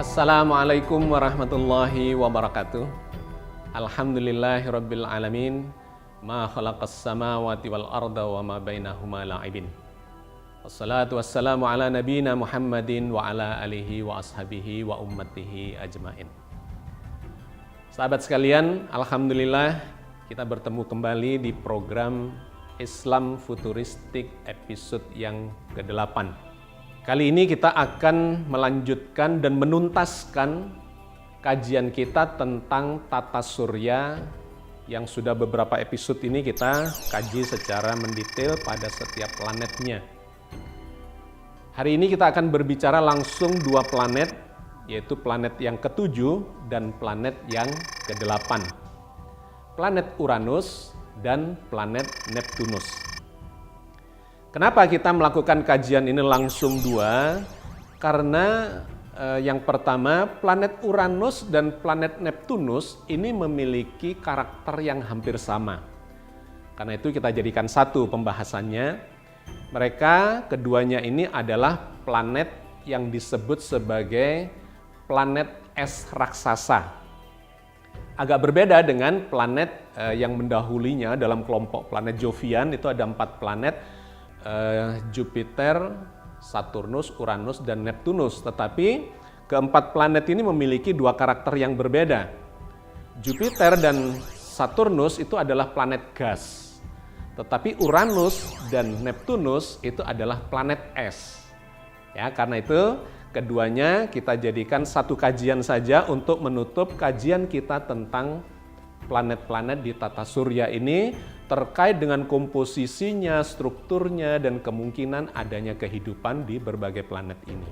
Assalamualaikum warahmatullahi wabarakatuh. Alhamdulillahirabbil alamin. Ma khalaqas samawati wal arda wa ma bainahuma la'ibin. Wassalatu wassalamu ala nabiyyina Muhammadin wa ala alihi wa ashabihi wa ummatihi ajmain. Sahabat sekalian, alhamdulillah kita bertemu kembali di program Islam Futuristik episode yang ke-8. Kali ini kita akan melanjutkan dan menuntaskan kajian kita tentang tata surya yang sudah beberapa episode ini kita kaji secara mendetail pada setiap planetnya. Hari ini kita akan berbicara langsung dua planet, yaitu planet yang ke-7 dan planet yang ke-8. Planet Uranus dan planet Neptunus. Kenapa kita melakukan kajian ini langsung dua? Karena yang pertama, planet Uranus dan planet Neptunus ini memiliki karakter yang hampir sama. Karena itu kita jadikan satu pembahasannya. Mereka keduanya ini adalah planet yang disebut sebagai planet es raksasa. Agak berbeda dengan planet yang mendahulinya dalam kelompok planet Jovian, itu ada 4 planet. Jupiter, Saturnus, Uranus, dan Neptunus. Tetapi keempat planet ini memiliki dua karakter yang berbeda. Jupiter dan Saturnus itu adalah planet gas. Tetapi Uranus dan Neptunus itu adalah planet es. Ya, karena itu keduanya kita jadikan satu kajian saja untuk menutup kajian kita tentang planet-planet di tata surya ini terkait dengan komposisinya, strukturnya, dan kemungkinan adanya kehidupan di berbagai planet ini.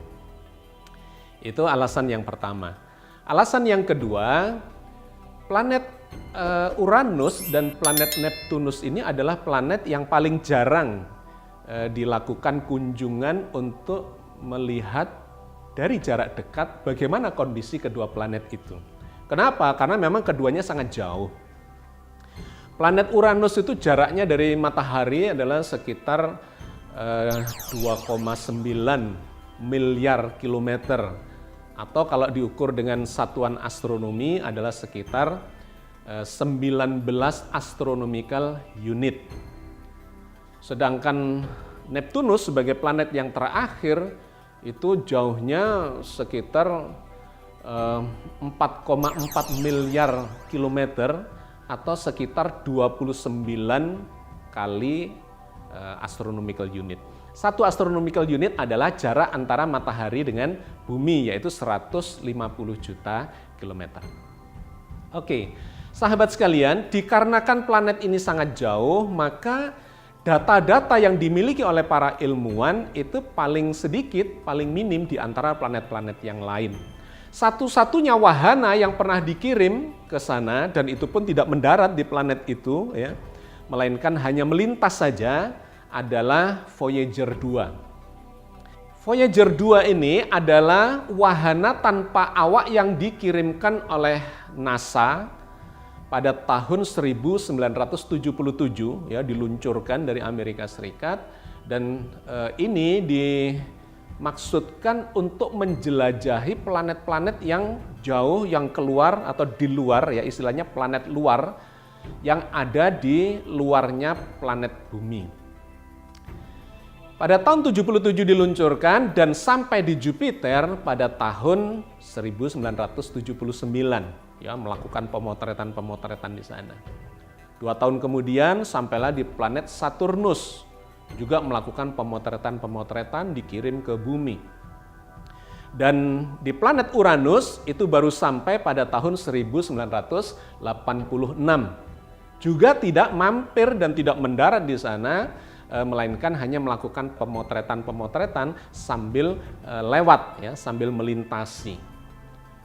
Itu alasan yang pertama. Alasan yang kedua, planet Uranus dan planet Neptunus ini adalah planet yang paling jarang dilakukan kunjungan untuk melihat dari jarak dekat bagaimana kondisi kedua planet itu. Kenapa? Karena memang keduanya sangat jauh. Planet Uranus itu jaraknya dari matahari adalah sekitar 2,9 miliar kilometer. Atau kalau diukur dengan satuan astronomi adalah sekitar 19 astronomical unit. Sedangkan Neptunus sebagai planet yang terakhir itu jauhnya sekitar 4,4 miliar kilometer atau sekitar 29 kali astronomical unit. Satu astronomical unit adalah jarak antara matahari dengan bumi, yaitu 150 juta kilometer. Oke, sahabat sekalian, dikarenakan planet ini sangat jauh, maka data-data yang dimiliki oleh para ilmuwan itu paling sedikit, paling minim di antara planet-planet yang lain. Satu-satunya wahana yang pernah dikirim ke sana, dan itu pun tidak mendarat di planet itu, ya, melainkan hanya melintas saja, adalah Voyager 2. Voyager 2 ini adalah wahana tanpa awak yang dikirimkan oleh NASA pada tahun 1977, ya, diluncurkan dari Amerika Serikat, dan ini dimaksudkan untuk menjelajahi planet-planet yang jauh, yang keluar atau di luar, ya istilahnya planet luar yang ada di luarnya planet bumi. Pada tahun 77 diluncurkan dan sampai di Jupiter pada tahun 1979, ya, melakukan pemotretan di sana. 2 tahun kemudian sampailah di planet Saturnus, juga melakukan pemotretan dikirim ke bumi. Dan di planet Uranus itu baru sampai pada tahun 1986. Juga tidak mampir dan tidak mendarat di sana, melainkan hanya melakukan pemotretan sambil lewat, ya, sambil melintasi.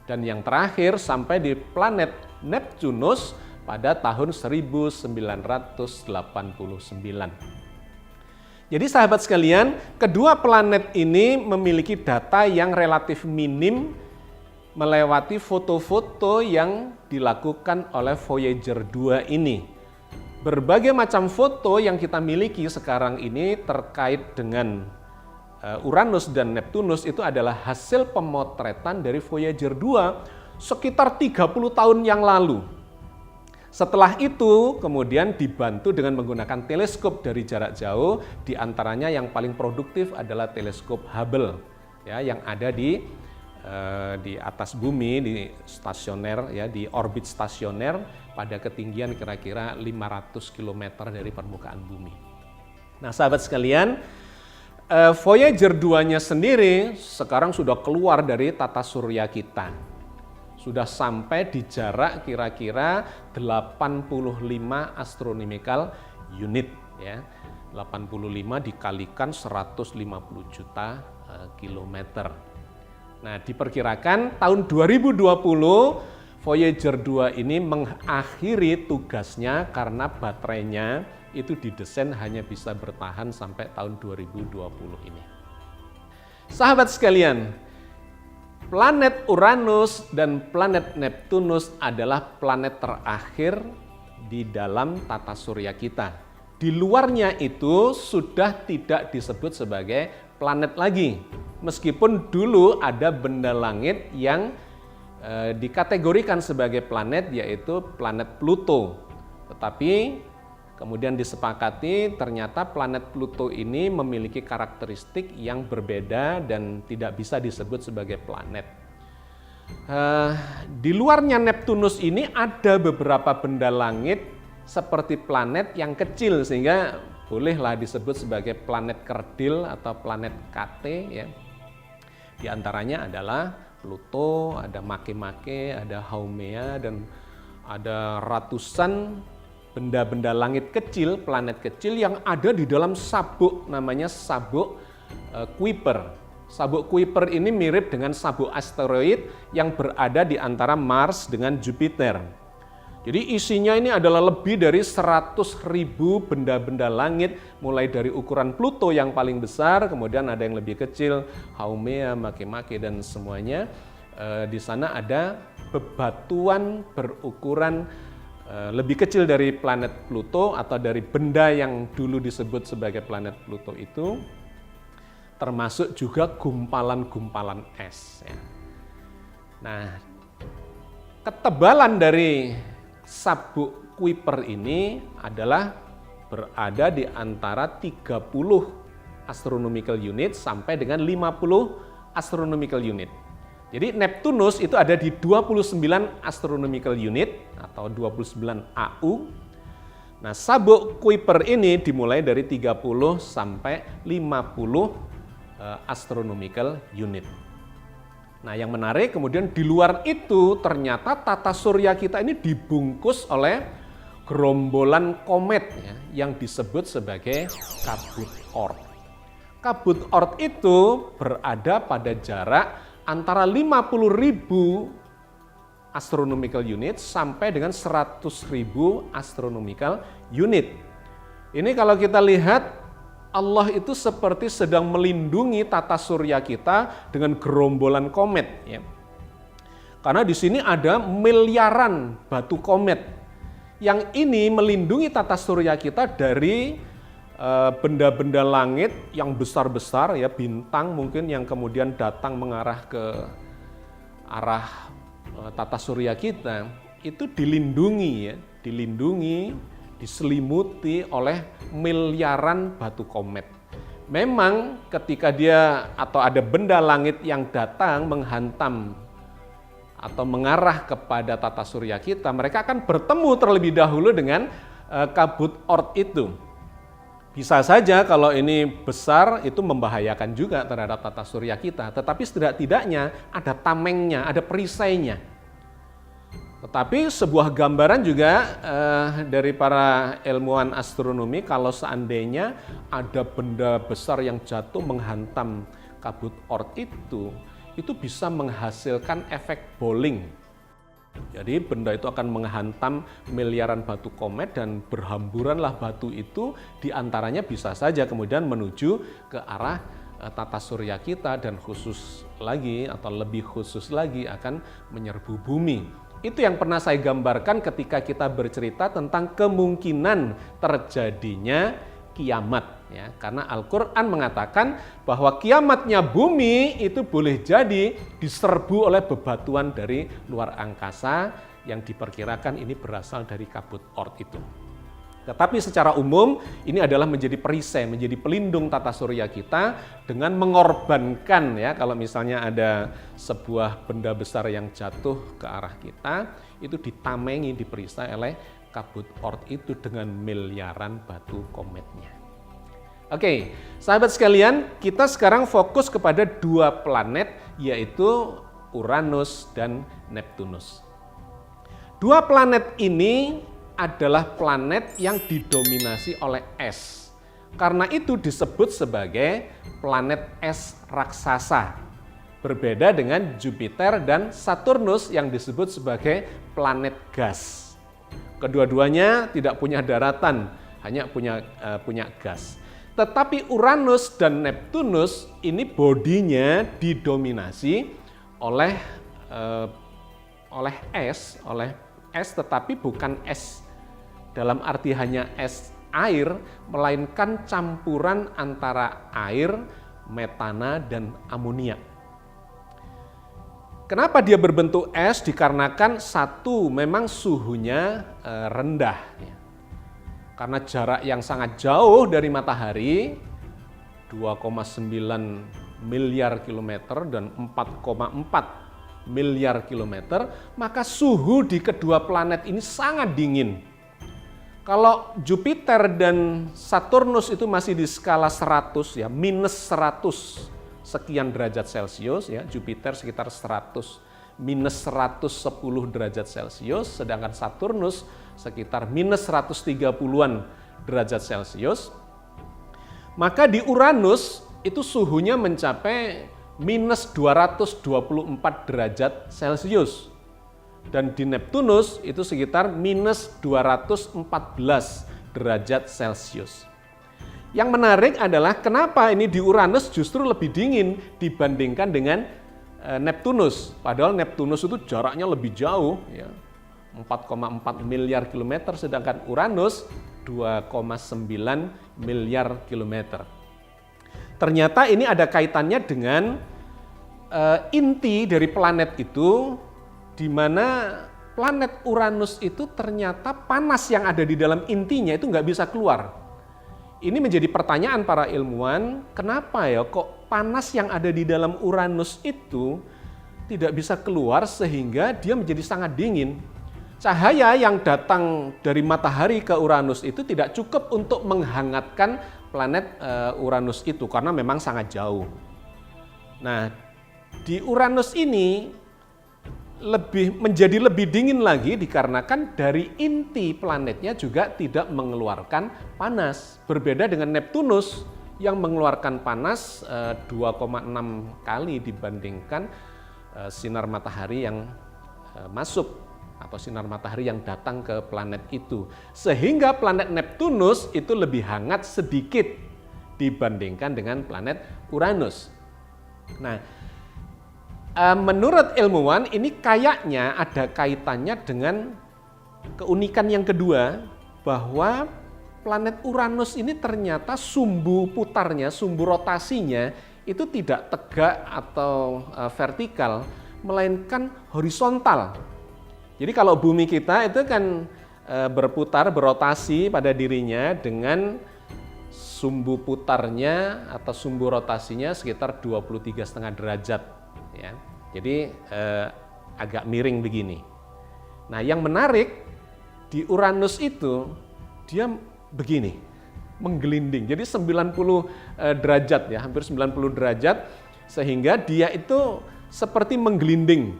Dan yang terakhir sampai di planet Neptunus pada tahun 1989. Jadi sahabat sekalian, kedua planet ini memiliki data yang relatif minim melewati foto-foto yang dilakukan oleh Voyager 2 ini. Berbagai macam foto yang kita miliki sekarang ini terkait dengan Uranus dan Neptunus itu adalah hasil pemotretan dari Voyager 2 sekitar 30 tahun yang lalu. Setelah itu kemudian dibantu dengan menggunakan teleskop dari jarak jauh, diantaranya yang paling produktif adalah teleskop Hubble, ya, yang ada di atas bumi, di stasioner, ya, di orbit stasioner pada ketinggian kira-kira 500 km dari permukaan bumi. Nah, sahabat sekalian, Voyager 2-nya sendiri sekarang sudah keluar dari tata surya kita. Sudah sampai di jarak kira-kira 85 astronomical unit, ya. 85 dikalikan 150 juta kilometer. Nah, diperkirakan tahun 2020 Voyager 2 ini mengakhiri tugasnya karena baterainya itu didesain hanya bisa bertahan sampai tahun 2020 ini. Sahabat sekalian, planet Uranus dan planet Neptunus adalah planet terakhir di dalam tata surya kita. Di luarnya itu sudah tidak disebut sebagai planet lagi. Meskipun dulu ada benda langit yang dikategorikan sebagai planet, yaitu planet Pluto. Tetapi kemudian disepakati ternyata planet Pluto ini memiliki karakteristik yang berbeda dan tidak bisa disebut sebagai planet. Di luarnya Neptunus ini ada beberapa benda langit seperti planet yang kecil, sehingga bolehlah disebut sebagai planet kerdil atau planet KT, ya. Di antaranya adalah Pluto, ada Makemake, ada Haumea, dan ada ratusan benda-benda langit kecil, planet kecil yang ada di dalam sabuk, namanya sabuk Kuiper. Sabuk Kuiper ini mirip dengan sabuk asteroid yang berada di antara Mars dengan Jupiter. Jadi isinya ini adalah lebih dari 100.000 benda-benda langit, mulai dari ukuran Pluto yang paling besar, kemudian ada yang lebih kecil, Haumea, Makemake, dan semuanya. Di sana ada bebatuan berukuran lebih kecil dari planet Pluto atau dari benda yang dulu disebut sebagai planet Pluto itu, termasuk juga gumpalan-gumpalan es. Ya. Nah, ketebalan dari sabuk Kuiper ini adalah berada di antara 30 astronomical unit sampai dengan 50 astronomical unit. Jadi Neptunus itu ada di 29 astronomical unit atau 29 AU. Nah, sabuk Kuiper ini dimulai dari 30 sampai 50 astronomical unit. Nah, yang menarik kemudian di luar itu ternyata tata surya kita ini dibungkus oleh gerombolan komet, ya, yang disebut sebagai kabut Oort. Kabut Oort itu berada pada jarak antara 50.000 astronomical unit sampai dengan 100.000 astronomical unit. Ini kalau kita lihat, Allah itu seperti sedang melindungi tata surya kita dengan gerombolan komet, ya. Karena di sini ada miliaran batu komet yang ini melindungi tata surya kita dari benda-benda langit yang besar-besar, ya, bintang mungkin yang kemudian datang mengarah ke arah tata surya kita, itu dilindungi, ya, diselimuti oleh miliaran batu komet. Memang ketika dia atau ada benda langit yang datang menghantam atau mengarah kepada tata surya kita, mereka akan bertemu terlebih dahulu dengan kabut Oort itu. Bisa saja kalau ini besar itu membahayakan juga terhadap tata surya kita, tetapi setidak-tidaknya ada tamengnya, ada perisainya. Tetapi sebuah gambaran juga dari para ilmuwan astronomi, kalau seandainya ada benda besar yang jatuh menghantam kabut Oort itu bisa menghasilkan efek bowling. Jadi benda itu akan menghantam miliaran batu komet dan berhamburanlah batu itu, diantaranya bisa saja kemudian menuju ke arah tata surya kita dan khusus lagi atau lebih khusus lagi akan menyerbu bumi. Itu yang pernah saya gambarkan ketika kita bercerita tentang kemungkinan terjadinya kiamat. ya, karena Al-Quran mengatakan bahwa kiamatnya bumi itu boleh jadi diserbu oleh bebatuan dari luar angkasa yang diperkirakan ini berasal dari kabut Oort itu. Tetapi secara umum ini adalah menjadi perisai, menjadi pelindung tata surya kita dengan mengorbankan, ya, kalau misalnya ada sebuah benda besar yang jatuh ke arah kita, itu ditamengi, diperisai oleh kabut Oort itu dengan miliaran batu kometnya. Oke, sahabat sekalian, kita sekarang fokus kepada dua planet, yaitu Uranus dan Neptunus. Dua planet ini adalah planet yang didominasi oleh es. Karena itu disebut sebagai planet es raksasa. Berbeda dengan Jupiter dan Saturnus yang disebut sebagai planet gas. Kedua-duanya tidak punya daratan, hanya punya gas. Tetapi Uranus dan Neptunus ini bodinya didominasi oleh es, tetapi bukan es dalam arti hanya es air, melainkan campuran antara air, metana, dan amonia. Kenapa dia berbentuk es? Dikarenakan satu, memang suhunya rendah. Karena jarak yang sangat jauh dari matahari, 2,9 miliar kilometer dan 4,4 miliar kilometer, maka suhu di kedua planet ini sangat dingin. Kalau Jupiter dan Saturnus itu masih di skala 100, ya, minus 100 sekian derajat Celcius, ya, Jupiter sekitar 100, minus 110 derajat Celcius, sedangkan Saturnus sekitar minus 130-an derajat Celcius. Maka di Uranus itu suhunya mencapai minus 224 derajat Celcius. Dan di Neptunus itu sekitar minus 214 derajat Celcius. Yang menarik adalah kenapa ini di Uranus justru lebih dingin dibandingkan dengan Neptunus. Padahal Neptunus itu jaraknya lebih jauh, ya, 4,4 miliar kilometer, sedangkan Uranus 2,9 miliar kilometer. Ternyata ini ada kaitannya dengan inti dari planet itu, di mana planet Uranus itu ternyata panas yang ada di dalam intinya itu nggak bisa keluar. Ini menjadi pertanyaan para ilmuwan, kenapa ya kok panas yang ada di dalam Uranus itu tidak bisa keluar sehingga dia menjadi sangat dingin. Cahaya yang datang dari matahari ke Uranus itu tidak cukup untuk menghangatkan planet Uranus itu karena memang sangat jauh. Nah, di Uranus ini menjadi lebih dingin lagi dikarenakan dari inti planetnya juga tidak mengeluarkan panas. Berbeda dengan Neptunus yang mengeluarkan panas 2,6 kali dibandingkan sinar matahari yang masuk atau sinar matahari yang datang ke planet itu. Sehingga planet Neptunus itu lebih hangat sedikit dibandingkan dengan planet Uranus. Nah, menurut ilmuwan ini kayaknya ada kaitannya dengan keunikan yang kedua, bahwa planet Uranus ini ternyata sumbu putarnya, sumbu rotasinya itu tidak tegak atau vertikal, melainkan horizontal. Jadi kalau bumi kita itu kan berputar, berotasi pada dirinya dengan sumbu putarnya atau sumbu rotasinya sekitar 23,5 derajat. Ya, jadi agak miring begini. Nah, yang menarik di Uranus itu dia begini, menggelinding. Jadi 90 derajat, ya, hampir 90 derajat, sehingga dia itu seperti menggelinding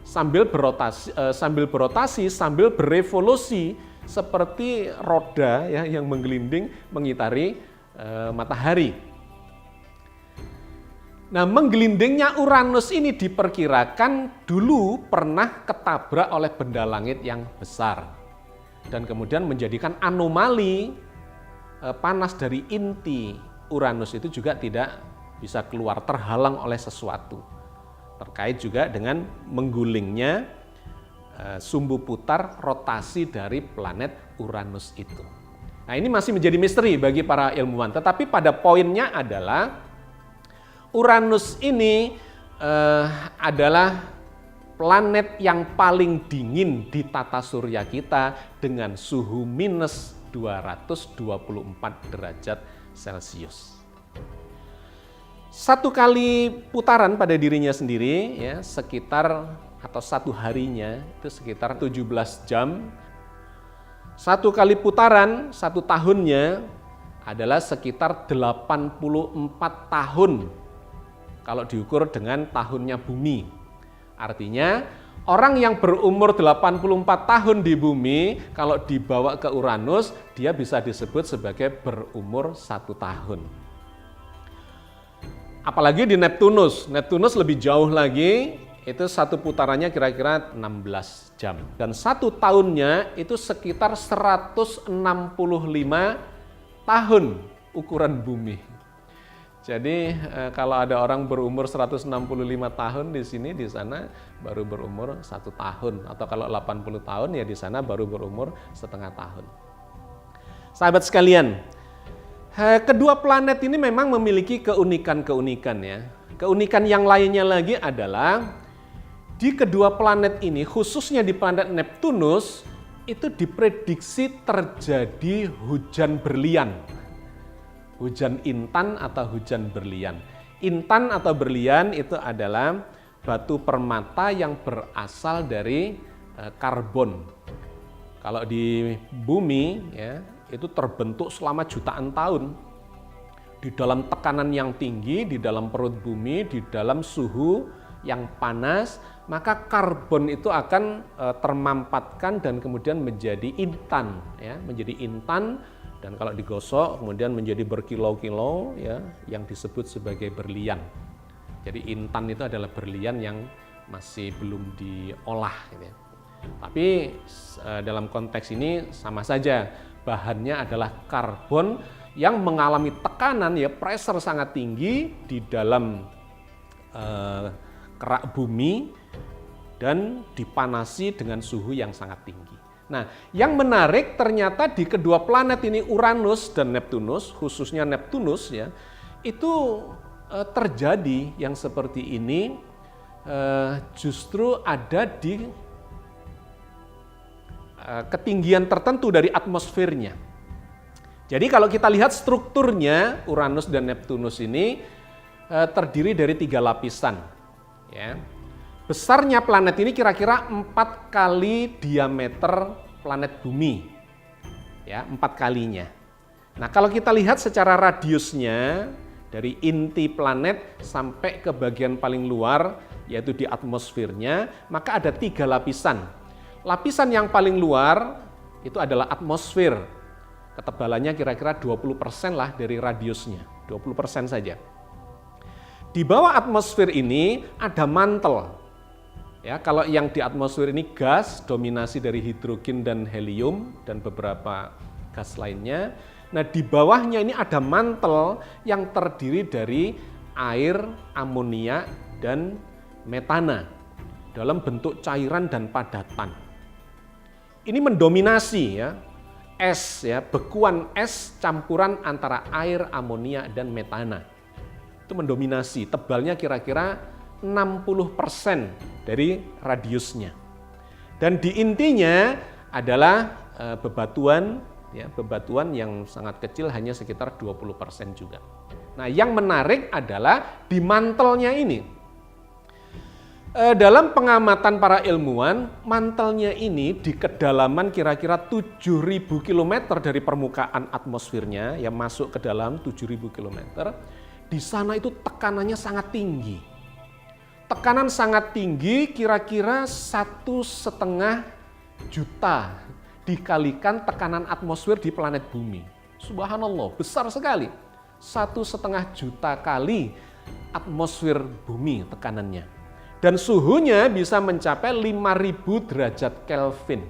sambil berotasi, sambil berevolusi seperti roda, ya, yang menggelinding mengitari matahari. Nah, menggelindingnya Uranus ini diperkirakan dulu pernah ketabrak oleh benda langit yang besar dan kemudian menjadikan anomali panas dari inti Uranus itu juga tidak bisa keluar, terhalang oleh sesuatu. Terkait juga dengan menggulingnya sumbu putar rotasi dari planet Uranus itu. Nah, ini masih menjadi misteri bagi para ilmuwan. Tetapi pada poinnya adalah Uranus ini adalah planet yang paling dingin di tata surya kita dengan suhu minus 224 derajat Celcius. Satu kali putaran pada dirinya sendiri, ya, sekitar atau satu harinya itu sekitar 17 jam. Satu kali putaran, satu tahunnya adalah sekitar 84 tahun kalau diukur dengan tahunnya bumi. Artinya orang yang berumur 84 tahun di bumi, kalau dibawa ke Uranus, dia bisa disebut sebagai berumur 1 tahun. Apalagi di Neptunus. Neptunus lebih jauh lagi, itu satu putarannya kira-kira 16 jam. Dan satu tahunnya itu sekitar 165 tahun ukuran bumi. Jadi kalau ada orang berumur 165 tahun di sini, di sana baru berumur 1 tahun. Atau kalau 80 tahun ya di sana baru berumur setengah tahun. Sahabat sekalian, kedua planet ini memang memiliki keunikan-keunikan ya. Keunikan yang lainnya lagi adalah di kedua planet ini, khususnya di planet Neptunus, itu diprediksi terjadi hujan berlian. Hujan intan atau hujan berlian. Intan atau berlian itu adalah batu permata yang berasal dari karbon. Kalau di bumi ya, itu terbentuk selama jutaan tahun. Di dalam tekanan yang tinggi, di dalam perut bumi, di dalam suhu yang panas, maka karbon itu akan termampatkan dan kemudian menjadi intan, ya, menjadi intan, dan kalau digosok kemudian menjadi berkilau-kilau, ya, yang disebut sebagai berlian. Jadi intan itu adalah berlian yang masih belum diolah, gitu ya. Tapi dalam konteks ini sama saja, bahannya adalah karbon yang mengalami tekanan, ya, pressure sangat tinggi di dalam kerak bumi dan dipanasi dengan suhu yang sangat tinggi. Nah, yang menarik ternyata di kedua planet ini, Uranus dan Neptunus, khususnya Neptunus ya, itu terjadi yang seperti ini justru ada di ketinggian tertentu dari atmosfernya. Jadi kalau kita lihat strukturnya, Uranus dan Neptunus ini terdiri dari 3 lapisan. Ya. Besarnya planet ini kira-kira 4 kali diameter planet bumi. Ya, 4 kalinya. Nah, kalau kita lihat secara radiusnya dari inti planet sampai ke bagian paling luar, yaitu di atmosfernya, maka ada 3 lapisan. Lapisan yang paling luar itu adalah atmosfer. Ketebalannya kira-kira 20% lah dari radiusnya, 20% saja. Di bawah atmosfer ini ada mantel. Ya, kalau yang di atmosfer ini gas, dominasi dari hidrogen dan helium dan beberapa gas lainnya. Nah, di bawahnya ini ada mantel yang terdiri dari air, amonia, dan metana dalam bentuk cairan dan padatan. Ini mendominasi ya, es ya, bekuan es campuran antara air, amonia, dan metana. Itu mendominasi, tebalnya kira-kira 60% dari radiusnya. Dan di intinya adalah bebatuan, ya, bebatuan yang sangat kecil, hanya sekitar 20% juga. Nah, yang menarik adalah di mantelnya ini. Dalam pengamatan para ilmuwan, mantelnya ini di kedalaman kira-kira 7.000 km dari permukaan atmosfernya, yang masuk ke dalam 7.000 km. Di sana itu tekanannya sangat tinggi. Tekanan sangat tinggi, kira-kira 1,5 juta dikalikan tekanan atmosfer di planet bumi. Subhanallah, besar sekali. 1,5 juta kali atmosfer bumi tekanannya. Dan suhunya bisa mencapai 5.000 derajat Kelvin.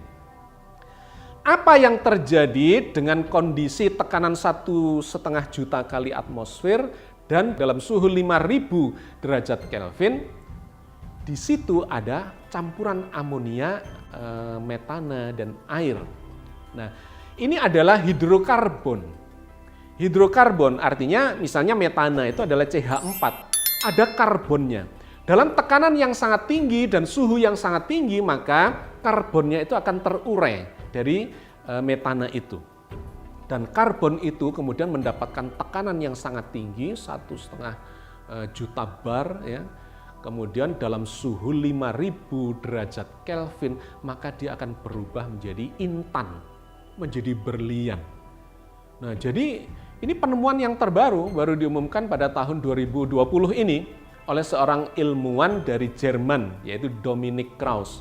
Apa yang terjadi dengan kondisi tekanan 1,5 juta kali atmosfer dan dalam suhu 5.000 derajat Kelvin? Di situ ada campuran amonia, metana, dan air. Nah, ini adalah hidrokarbon. Hidrokarbon artinya misalnya metana itu adalah CH4, ada karbonnya. Dalam tekanan yang sangat tinggi dan suhu yang sangat tinggi, maka karbonnya itu akan terurai dari metana itu. Dan karbon itu kemudian mendapatkan tekanan yang sangat tinggi, 1,5 juta bar, ya. Kemudian dalam suhu 5000 derajat Kelvin, maka dia akan berubah menjadi intan, menjadi berlian. Nah, jadi ini penemuan yang terbaru, baru diumumkan pada tahun 2020 ini oleh seorang ilmuwan dari Jerman, yaitu Dominik Krauss.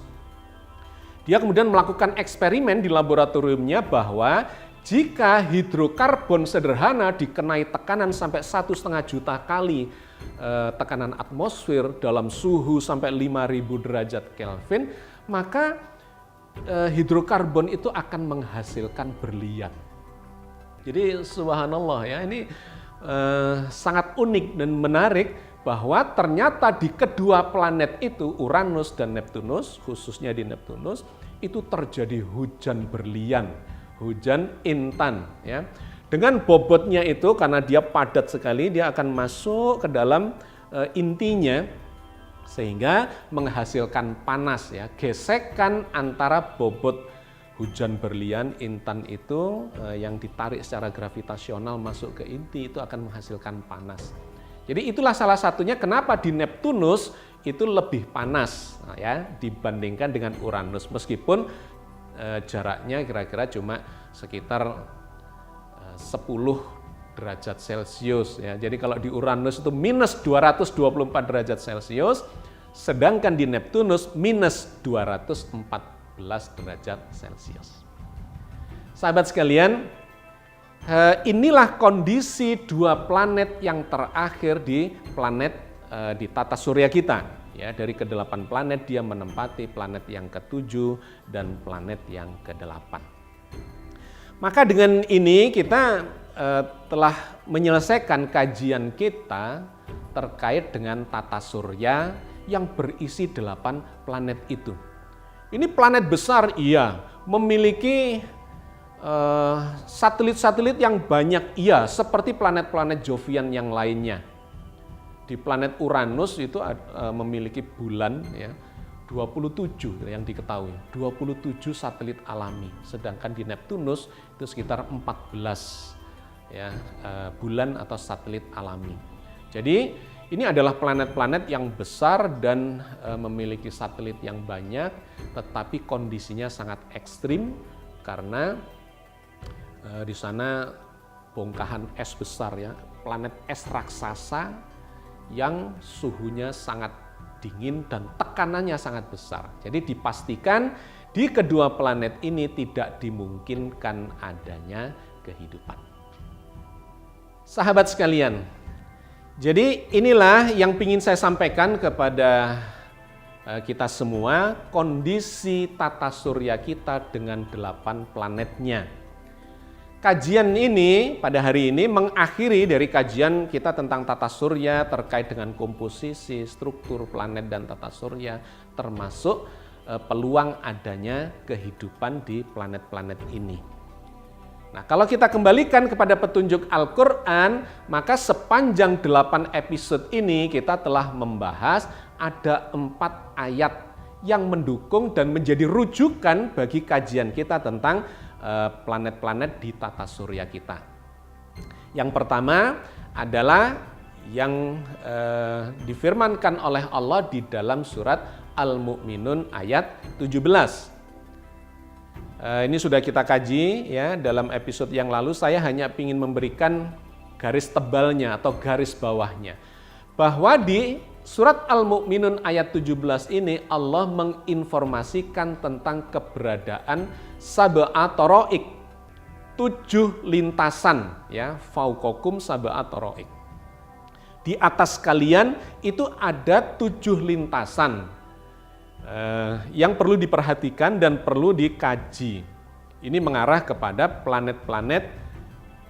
Dia kemudian melakukan eksperimen di laboratoriumnya bahwa jika hidrokarbon sederhana dikenai tekanan sampai 1,5 juta kali tekanan atmosfer dalam suhu sampai 5000 derajat Kelvin, maka hidrokarbon itu akan menghasilkan berlian. Jadi subhanallah ya, ini sangat unik dan menarik bahwa ternyata di kedua planet itu, Uranus dan Neptunus, khususnya di Neptunus, itu terjadi hujan berlian, hujan intan, ya. Dengan bobotnya itu, karena dia padat sekali, dia akan masuk ke dalam intinya sehingga menghasilkan panas, ya. Gesekan antara bobot hujan berlian intan itu yang ditarik secara gravitasional masuk ke inti itu akan menghasilkan panas. Jadi itulah salah satunya kenapa di Neptunus itu lebih panas, ya, dibandingkan dengan Uranus, meskipun jaraknya kira-kira cuma sekitar 10 derajat Celcius, ya. Jadi kalau di Uranus itu minus 224 derajat Celcius, sedangkan di Neptunus minus 214 derajat Celcius. Sahabat sekalian, inilah kondisi dua planet yang terakhir di planet di tata surya kita. Ya, dari ke-8 planet dia menempati planet yang ke-7 dan planet yang ke-8. Maka dengan ini kita telah menyelesaikan kajian kita terkait dengan tata surya yang berisi 8 planet itu. Ini planet besar, iya, memiliki satelit-satelit yang banyak, iya, seperti planet-planet Jovian yang lainnya. Di planet Uranus itu memiliki bulan, ya, 27 yang diketahui, 27 satelit alami. Sedangkan di Neptunus itu sekitar 14, ya, bulan atau satelit alami. Jadi ini adalah planet-planet yang besar dan memiliki satelit yang banyak, tetapi kondisinya sangat ekstrim karena di sana bongkahan es besar, ya, planet es raksasa yang suhunya sangat dingin dan tekanannya sangat besar. Jadi dipastikan di kedua planet ini tidak dimungkinkan adanya kehidupan. Sahabat sekalian, jadi inilah yang ingin saya sampaikan kepada kita semua, kondisi tata surya kita dengan 8 planetnya. Kajian ini pada hari ini mengakhiri dari kajian kita tentang tata surya terkait dengan komposisi, struktur planet dan tata surya, termasuk peluang adanya kehidupan di planet-planet ini. Nah, kalau kita kembalikan kepada petunjuk Al-Quran, maka sepanjang 8 episode ini kita telah membahas ada 4 ayat yang mendukung dan menjadi rujukan bagi kajian kita tentang planet-planet di tata surya kita. Yang pertama adalah yang difirmankan oleh Allah di dalam surat Al-Mu'minun ayat 17. Ini sudah kita kaji, ya, dalam episode yang lalu. Saya hanya ingin memberikan garis tebalnya atau garis bawahnya. Bahwa di surat Al-Mu'minun ayat 17 ini Allah menginformasikan tentang keberadaan sab'a toroik, 7 lintasan, ya, fauqakum sab'a toroik. Di atas kalian itu ada 7 lintasan yang perlu diperhatikan dan perlu dikaji. Ini mengarah kepada planet-planet,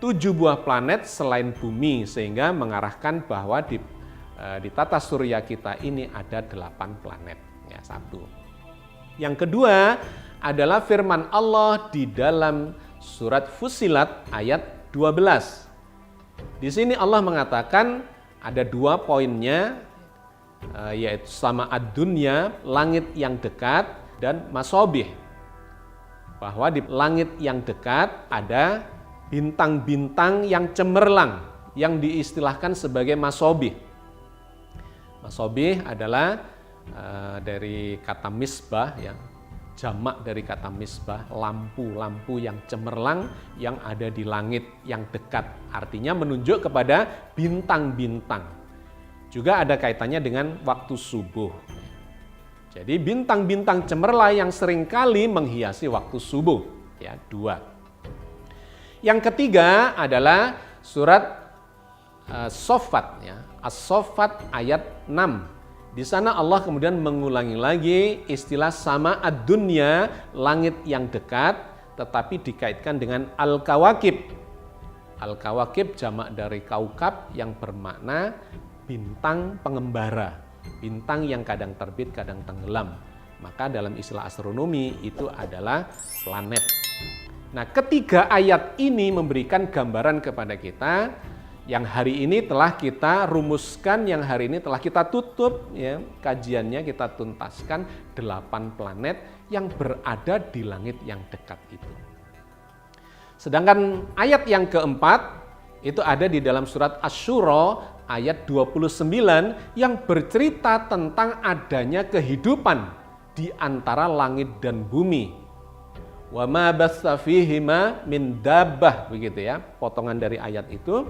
7 buah planet selain bumi, sehingga mengarahkan bahwa di tata surya kita ini ada 8 planet, ya, 1. Yang kedua adalah firman Allah di dalam surat Fussilat ayat 12. Di sini Allah mengatakan ada 2 poinnya, yaitu sama ad-dunya, langit yang dekat, dan masobih. Bahwa di langit yang dekat ada bintang-bintang yang cemerlang, yang diistilahkan sebagai masobih. Masobih adalah dari kata misbah, ya, jamak dari kata misbah, lampu-lampu yang cemerlang yang ada di langit yang dekat. Artinya menunjuk kepada bintang-bintang. Juga ada kaitannya dengan waktu subuh. Jadi bintang-bintang cemerlang yang seringkali menghiasi waktu subuh. Ya, 2. Yang ketiga adalah surat As-Saffat, ya. As-Saffat ayat 6. Di sana Allah kemudian mengulangi lagi istilah sama ad-dunya, langit yang dekat, tetapi dikaitkan dengan al-kawakib. Al-kawakib jamak dari kaukab yang bermakna bintang pengembara, bintang yang kadang terbit, kadang tenggelam. Maka dalam istilah astronomi itu adalah planet. Nah, ketiga ayat ini memberikan gambaran kepada kita yang hari ini telah kita rumuskan, yang hari ini telah kita tutup, ya, kajiannya kita tuntaskan 8 planet yang berada di langit yang dekat itu. Sedangkan ayat yang keempat itu ada di dalam surat Asy-Syura ayat 29 yang bercerita tentang adanya kehidupan di antara langit dan bumi. Wa ma bassa fihima min dabbah, begitu ya, potongan dari ayat itu.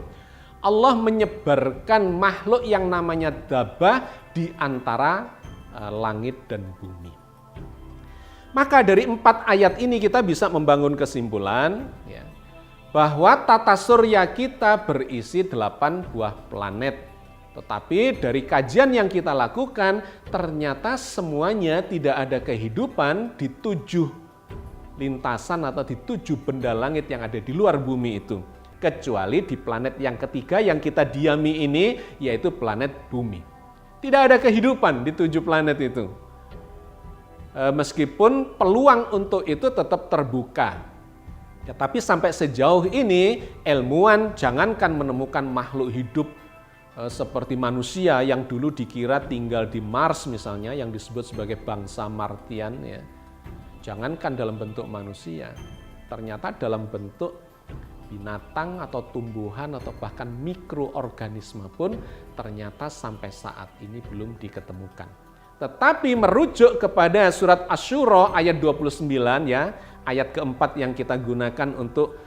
Allah menyebarkan makhluk yang namanya dabbah di antara langit dan bumi. Maka dari 4 ayat ini kita bisa membangun kesimpulan, ya, bahwa tata surya kita berisi 8 buah planet. Tetapi dari kajian yang kita lakukan, ternyata semuanya tidak ada kehidupan di 7 lintasan atau di 7 benda langit yang ada di luar bumi itu. Kecuali di planet yang ketiga yang kita diami ini, yaitu planet bumi. Tidak ada kehidupan di 7 planet itu. Meskipun peluang untuk itu tetap terbuka. Ya, tapi sampai sejauh ini, ilmuwan jangankan menemukan makhluk hidup seperti manusia yang dulu dikira tinggal di Mars misalnya, yang disebut sebagai bangsa Martian, ya. Jangankan dalam bentuk manusia, ternyata dalam bentuk binatang atau tumbuhan atau bahkan mikroorganisme pun ternyata sampai saat ini belum diketemukan. Tetapi merujuk kepada surat Asy-Syura ayat 29, ya, ayat keempat yang kita gunakan untuk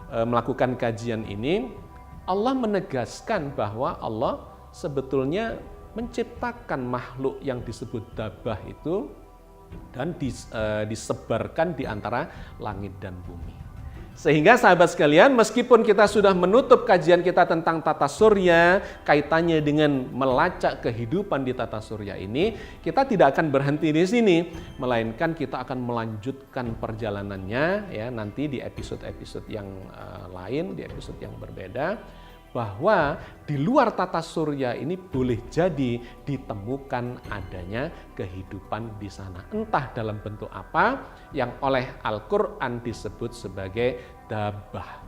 melakukan kajian ini, Allah menegaskan bahwa Allah sebetulnya menciptakan makhluk yang disebut dabbah itu dan disebarkan di antara langit dan bumi. Sehingga sahabat sekalian, meskipun kita sudah menutup kajian kita tentang tata surya, kaitannya dengan melacak kehidupan di tata surya ini, kita tidak akan berhenti di sini, melainkan kita akan melanjutkan perjalanannya, ya, nanti di episode-episode yang lain, di episode yang berbeda, bahwa di luar tata surya ini boleh jadi ditemukan adanya kehidupan di sana. Entah dalam bentuk apa yang oleh Al-Quran disebut sebagai dabbah.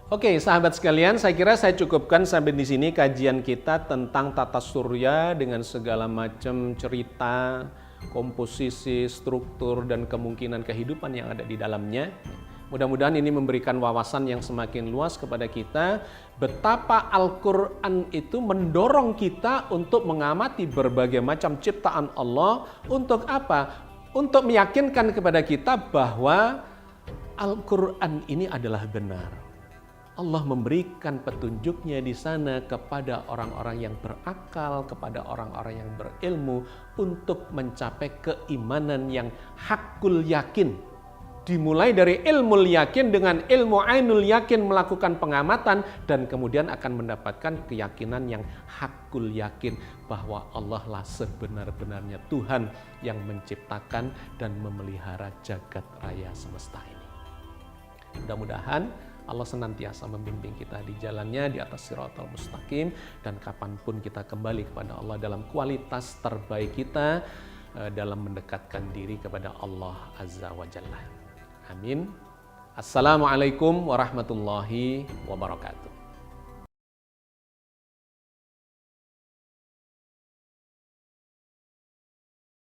Oke, sahabat sekalian, saya kira saya cukupkan sampai di sini kajian kita tentang tata surya dengan segala macam cerita, komposisi, struktur, dan kemungkinan kehidupan yang ada di dalamnya. Mudah-mudahan ini memberikan wawasan yang semakin luas kepada kita betapa Al-Quran itu mendorong kita untuk mengamati berbagai macam ciptaan Allah. Untuk apa? Untuk meyakinkan kepada kita bahwa Al-Quran ini adalah benar. Allah memberikan petunjuknya di sana kepada orang-orang yang berakal, kepada orang-orang yang berilmu untuk mencapai keimanan yang hakul yakin. Dimulai dari ilmu yakin dengan ilmu ainul yakin, melakukan pengamatan dan kemudian akan mendapatkan keyakinan yang hakul yakin bahwa Allah lah sebenar-benarnya Tuhan yang menciptakan dan memelihara jagat raya semesta ini. Mudah-mudahan Allah senantiasa membimbing kita di jalannya di atas Shiratal Mustaqim, dan kapanpun kita kembali kepada Allah dalam kualitas terbaik kita dalam mendekatkan diri kepada Allah Azza wa Jalla. Amin. Assalamualaikum warahmatullahi wabarakatuh.